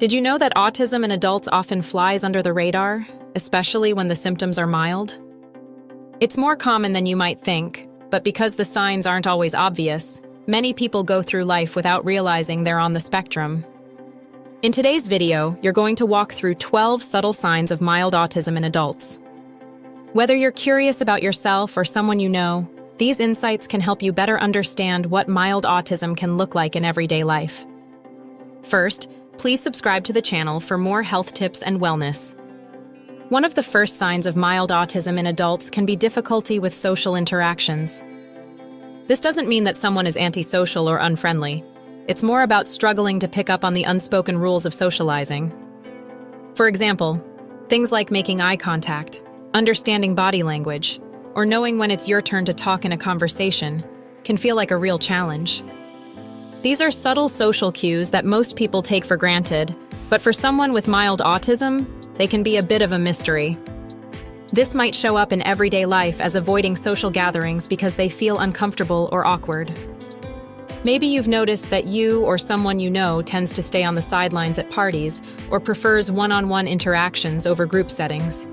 Did you know that autism in adults often flies under the radar, especially when the symptoms are mild? It's more common than you might think, but because the signs aren't always obvious, many people go through life without realizing they're on the spectrum. In today's video, you're going to walk through 12 subtle signs of mild autism in adults. Whether you're curious about yourself or someone you know, these insights can help you better understand what mild autism can look like in everyday life. First, please subscribe to the channel for more health tips and wellness. One of the first signs of mild autism in adults can be difficulty with social interactions. This doesn't mean that someone is antisocial or unfriendly. It's more about struggling to pick up on the unspoken rules of socializing. For example, things like making eye contact, understanding body language, or knowing when it's your turn to talk in a conversation can feel like a real challenge. These are subtle social cues that most people take for granted, but for someone with mild autism, they can be a bit of a mystery. This might show up in everyday life as avoiding social gatherings because they feel uncomfortable or awkward. Maybe you've noticed that you or someone you know tends to stay on the sidelines at parties or prefers one-on-one interactions over group settings.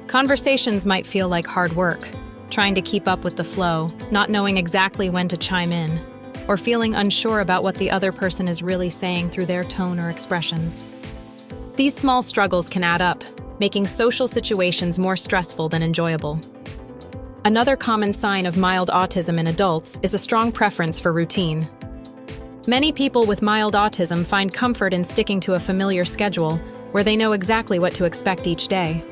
Conversations might feel like hard work, trying to keep up with the flow, not knowing exactly when to chime in, or feeling unsure about what the other person is really saying through their tone or expressions. These small struggles can add up, making social situations more stressful than enjoyable. Another common sign of mild autism in adults is a strong preference for routine. Many people with mild autism find comfort in sticking to a familiar schedule where they know exactly what to expect each day.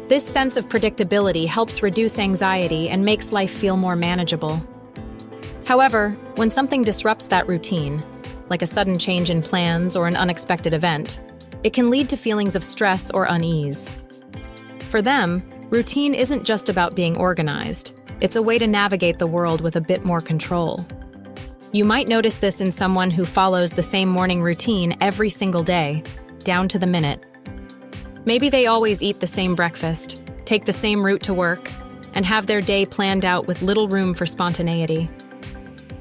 This sense of predictability helps reduce anxiety and makes life feel more manageable. However, when something disrupts that routine, like a sudden change in plans or an unexpected event, it can lead to feelings of stress or unease. For them, routine isn't just about being organized. It's a way to navigate the world with a bit more control. You might notice this in someone who follows the same morning routine every single day, down to the minute. Maybe they always eat the same breakfast, take the same route to work, and have their day planned out with little room for spontaneity.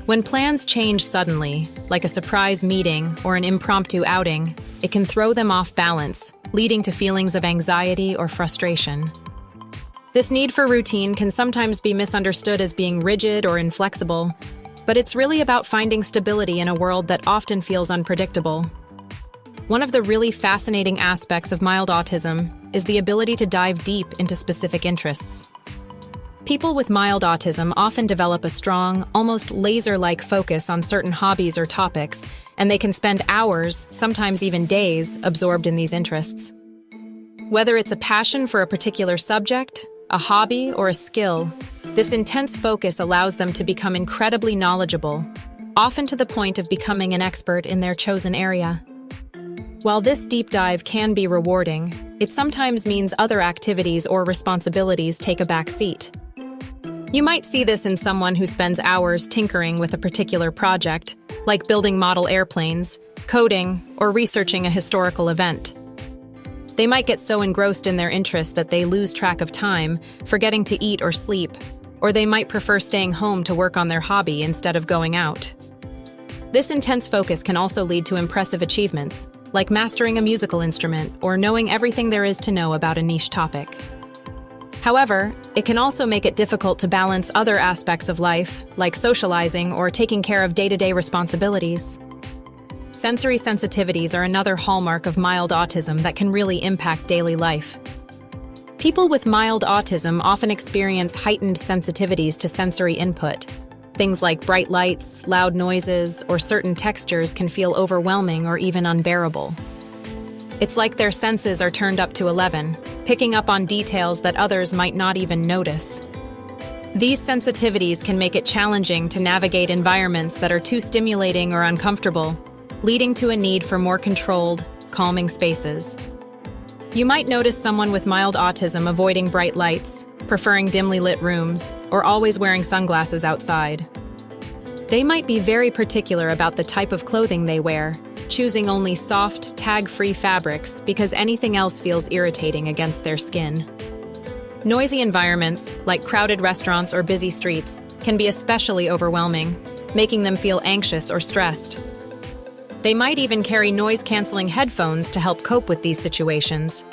When plans change suddenly, like a surprise meeting or an impromptu outing, it can throw them off balance, leading to feelings of anxiety or frustration. This need for routine can sometimes be misunderstood as being rigid or inflexible, but it's really about finding stability in a world that often feels unpredictable. One of the really fascinating aspects of mild autism is the ability to dive deep into specific interests. People with mild autism often develop a strong, almost laser-like focus on certain hobbies or topics, and they can spend hours, sometimes even days, absorbed in these interests. Whether it's a passion for a particular subject, a hobby, or a skill, this intense focus allows them to become incredibly knowledgeable, often to the point of becoming an expert in their chosen area. While this deep dive can be rewarding, it sometimes means other activities or responsibilities take a back seat. You might see this in someone who spends hours tinkering with a particular project, like building model airplanes, coding, or researching a historical event. They might get so engrossed in their interests that they lose track of time, forgetting to eat or sleep, or they might prefer staying home to work on their hobby instead of going out. This intense focus can also lead to impressive achievements, like mastering a musical instrument or knowing everything there is to know about a niche topic. However, it can also make it difficult to balance other aspects of life, like socializing or taking care of day-to-day responsibilities. Sensory sensitivities are another hallmark of mild autism that can really impact daily life. People with mild autism often experience heightened sensitivities to sensory input. Things like bright lights, loud noises, or certain textures can feel overwhelming or even unbearable. It's like their senses are turned up to 11, picking up on details that others might not even notice. These sensitivities can make it challenging to navigate environments that are too stimulating or uncomfortable, leading to a need for more controlled, calming spaces. You might notice someone with mild autism avoiding bright lights, preferring dimly lit rooms, or always wearing sunglasses outside. They might be very particular about the type of clothing they wear, choosing only soft, tag-free fabrics because anything else feels irritating against their skin. Noisy environments, like crowded restaurants or busy streets, can be especially overwhelming, making them feel anxious or stressed. They might even carry noise-canceling headphones to help cope with these situations.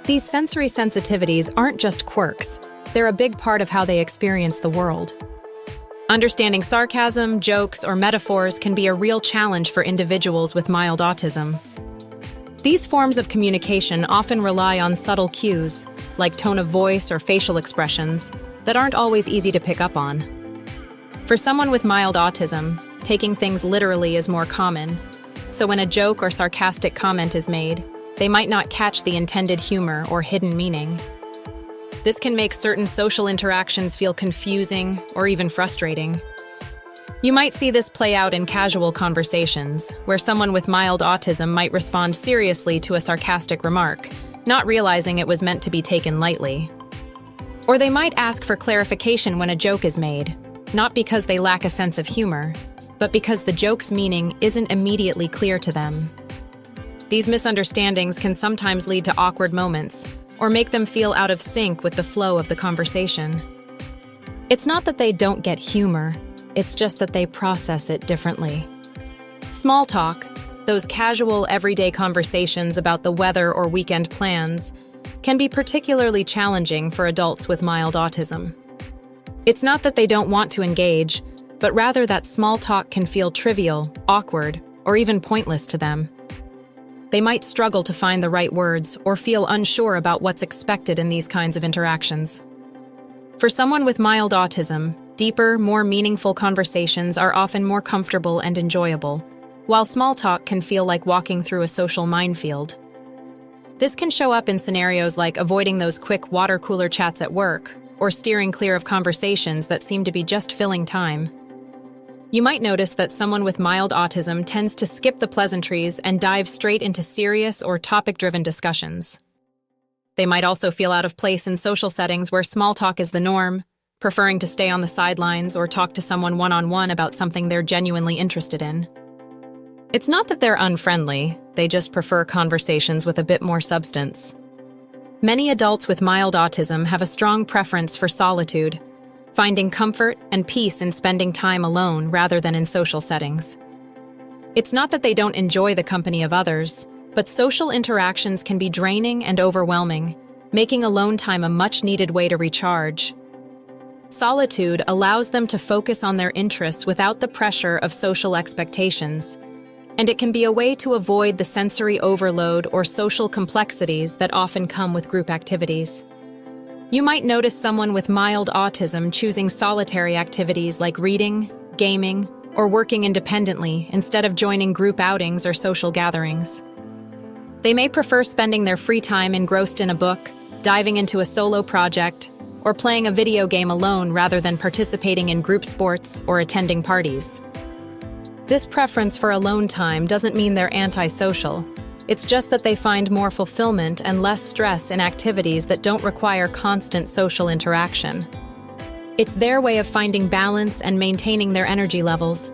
These sensory sensitivities aren't just quirks. They're a big part of how they experience the world. Understanding sarcasm, jokes, or metaphors can be a real challenge for individuals with mild autism. These forms of communication often rely on subtle cues, like tone of voice or facial expressions, that aren't always easy to pick up on. For someone with mild autism, taking things literally is more common, so when a joke or sarcastic comment is made, they might not catch the intended humor or hidden meaning. This can make certain social interactions feel confusing or even frustrating. You might see this play out in casual conversations, where someone with mild autism might respond seriously to a sarcastic remark, not realizing it was meant to be taken lightly. Or they might ask for clarification when a joke is made, not because they lack a sense of humor, but because the joke's meaning isn't immediately clear to them. These misunderstandings can sometimes lead to awkward moments, or make them feel out of sync with the flow of the conversation. It's not that they don't get humor, it's just that they process it differently. Small talk, those casual, everyday conversations about the weather or weekend plans, can be particularly challenging for adults with mild autism. It's not that they don't want to engage, but rather that small talk can feel trivial, awkward, or even pointless to them. They might struggle to find the right words or feel unsure about what's expected in these kinds of interactions. For someone with mild autism, deeper, more meaningful conversations are often more comfortable and enjoyable, while small talk can feel like walking through a social minefield. This can show up in scenarios like avoiding those quick water cooler chats at work, or steering clear of conversations that seem to be just filling time. You might notice that someone with mild autism tends to skip the pleasantries and dive straight into serious or topic-driven discussions. They might also feel out of place in social settings where small talk is the norm, preferring to stay on the sidelines or talk to someone one-on-one about something they're genuinely interested in. It's not that they're unfriendly, they just prefer conversations with a bit more substance. Many adults with mild autism have a strong preference for solitude, finding comfort and peace in spending time alone rather than in social settings. It's not that they don't enjoy the company of others, but social interactions can be draining and overwhelming, making alone time a much-needed way to recharge. Solitude allows them to focus on their interests without the pressure of social expectations, and it can be a way to avoid the sensory overload or social complexities that often come with group activities. You might notice someone with mild autism choosing solitary activities like reading, gaming, or working independently instead of joining group outings or social gatherings. They may prefer spending their free time engrossed in a book, diving into a solo project, or playing a video game alone rather than participating in group sports or attending parties. This preference for alone time doesn't mean they're antisocial. It's just that they find more fulfillment and less stress in activities that don't require constant social interaction. It's their way of finding balance and maintaining their energy levels.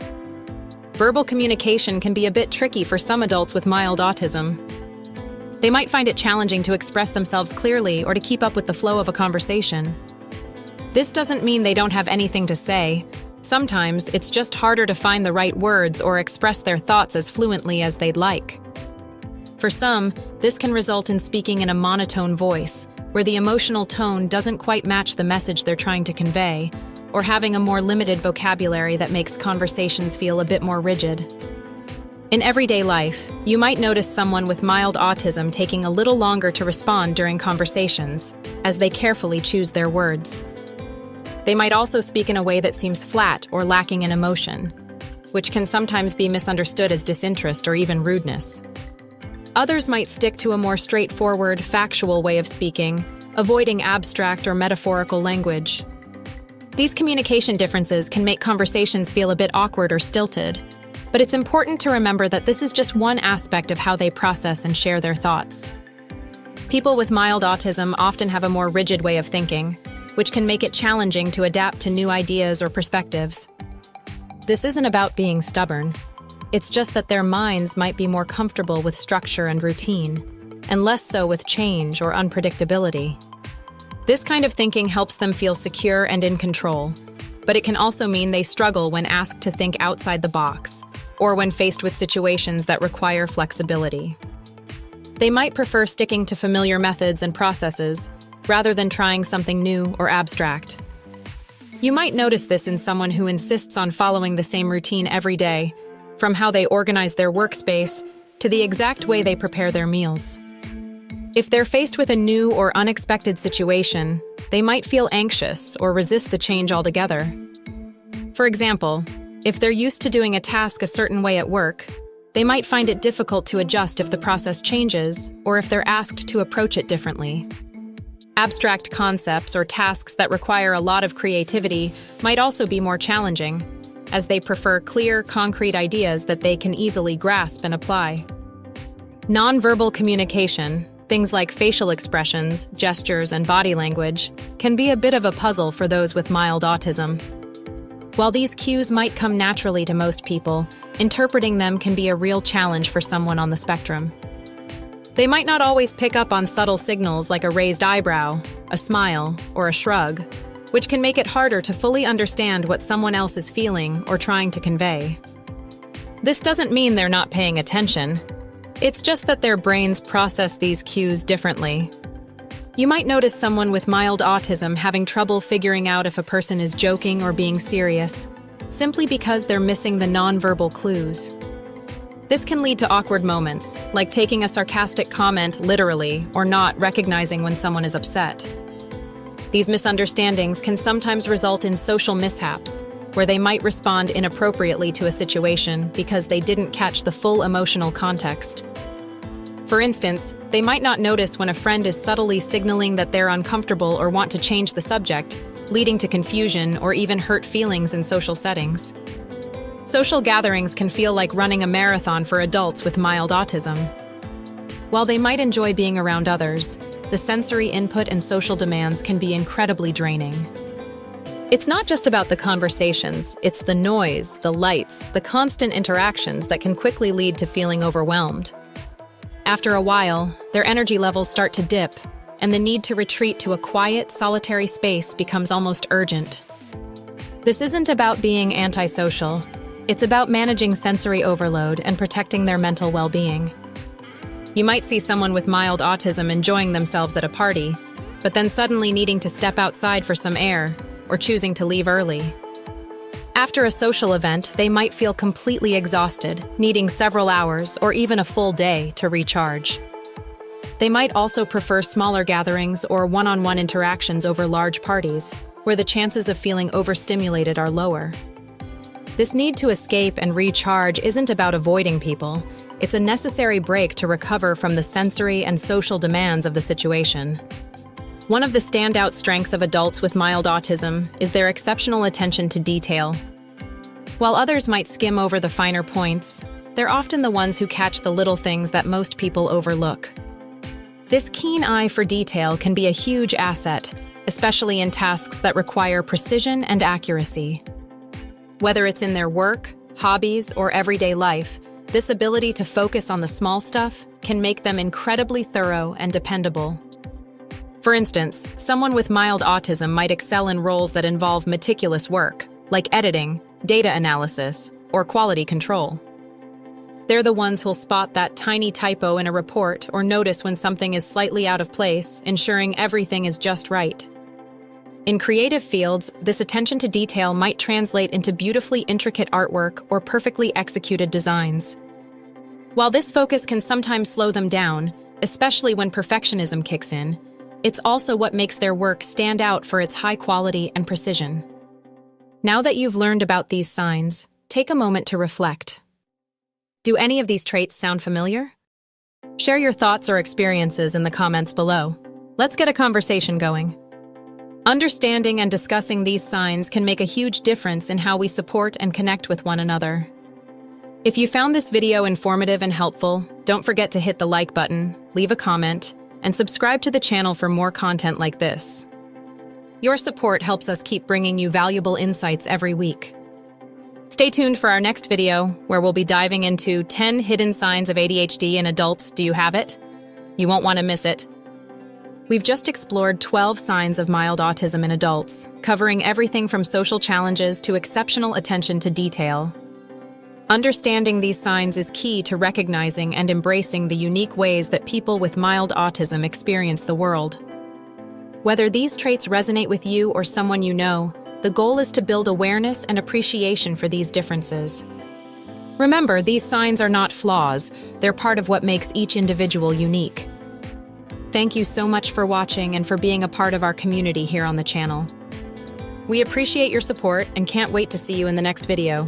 Verbal communication can be a bit tricky for some adults with mild autism. They might find it challenging to express themselves clearly or to keep up with the flow of a conversation. This doesn't mean they don't have anything to say. Sometimes it's just harder to find the right words or express their thoughts as fluently as they'd like. For some, this can result in speaking in a monotone voice, where the emotional tone doesn't quite match the message they're trying to convey, or having a more limited vocabulary that makes conversations feel a bit more rigid. In everyday life, you might notice someone with mild autism taking a little longer to respond during conversations, as they carefully choose their words. They might also speak in a way that seems flat or lacking in emotion, which can sometimes be misunderstood as disinterest or even rudeness. Others might stick to a more straightforward, factual way of speaking, avoiding abstract or metaphorical language. These communication differences can make conversations feel a bit awkward or stilted, but it's important to remember that this is just one aspect of how they process and share their thoughts. People with mild autism often have a more rigid way of thinking, which can make it challenging to adapt to new ideas or perspectives. This isn't about being stubborn. It's just that their minds might be more comfortable with structure and routine, and less so with change or unpredictability. This kind of thinking helps them feel secure and in control, but it can also mean they struggle when asked to think outside the box or when faced with situations that require flexibility. They might prefer sticking to familiar methods and processes rather than trying something new or abstract. You might notice this in someone who insists on following the same routine every day, from how they organize their workspace to the exact way they prepare their meals. If they're faced with a new or unexpected situation, they might feel anxious or resist the change altogether. For example, if they're used to doing a task a certain way at work, they might find it difficult to adjust if the process changes or if they're asked to approach it differently. Abstract concepts or tasks that require a lot of creativity might also be more challenging, as they prefer clear, concrete ideas that they can easily grasp and apply. Nonverbal communication, things like facial expressions, gestures, and body language, can be a bit of a puzzle for those with mild autism. While these cues might come naturally to most people, interpreting them can be a real challenge for someone on the spectrum. They might not always pick up on subtle signals like a raised eyebrow, a smile, or a shrug, which can make it harder to fully understand what someone else is feeling or trying to convey. This doesn't mean they're not paying attention. It's just that their brains process these cues differently. You might notice someone with mild autism having trouble figuring out if a person is joking or being serious, simply because they're missing the nonverbal clues. This can lead to awkward moments, like taking a sarcastic comment literally or not recognizing when someone is upset. These misunderstandings can sometimes result in social mishaps, where they might respond inappropriately to a situation because they didn't catch the full emotional context. For instance, they might not notice when a friend is subtly signaling that they're uncomfortable or want to change the subject, leading to confusion or even hurt feelings in social settings. Social gatherings can feel like running a marathon for adults with mild autism. While they might enjoy being around others, the sensory input and social demands can be incredibly draining. It's not just about the conversations, it's the noise, the lights, the constant interactions that can quickly lead to feeling overwhelmed. After a while, their energy levels start to dip, and the need to retreat to a quiet, solitary space becomes almost urgent. This isn't about being antisocial. It's about managing sensory overload and protecting their mental well-being. You might see someone with mild autism enjoying themselves at a party, but then suddenly needing to step outside for some air or choosing to leave early. After a social event, they might feel completely exhausted, needing several hours or even a full day to recharge. They might also prefer smaller gatherings or one-on-one interactions over large parties, where the chances of feeling overstimulated are lower. This need to escape and recharge isn't about avoiding people. It's a necessary break to recover from the sensory and social demands of the situation. One of the standout strengths of adults with mild autism is their exceptional attention to detail. While others might skim over the finer points, they're often the ones who catch the little things that most people overlook. This keen eye for detail can be a huge asset, especially in tasks that require precision and accuracy. Whether it's in their work, hobbies, or everyday life, this ability to focus on the small stuff can make them incredibly thorough and dependable. For instance, someone with mild autism might excel in roles that involve meticulous work, like editing, data analysis, or quality control. They're the ones who'll spot that tiny typo in a report or notice when something is slightly out of place, ensuring everything is just right. In creative fields, this attention to detail might translate into beautifully intricate artwork or perfectly executed designs. While this focus can sometimes slow them down, especially when perfectionism kicks in, it's also what makes their work stand out for its high quality and precision. Now that you've learned about these signs, take a moment to reflect. Do any of these traits sound familiar? Share your thoughts or experiences in the comments below. Let's get a conversation going. Understanding and discussing these signs can make a huge difference in how we support and connect with one another. If you found this video informative and helpful, don't forget to hit the like button, leave a comment, and subscribe to the channel for more content like this. Your support helps us keep bringing you valuable insights every week. Stay tuned for our next video, where we'll be diving into 10 hidden signs of ADHD in adults. Do you have it? You won't want to miss it. We've just explored 12 signs of mild autism in adults, covering everything from social challenges to exceptional attention to detail. Understanding these signs is key to recognizing and embracing the unique ways that people with mild autism experience the world. Whether these traits resonate with you or someone you know, the goal is to build awareness and appreciation for these differences. Remember, these signs are not flaws, they're part of what makes each individual unique. Thank you so much for watching and for being a part of our community here on the channel. We appreciate your support and can't wait to see you in the next video.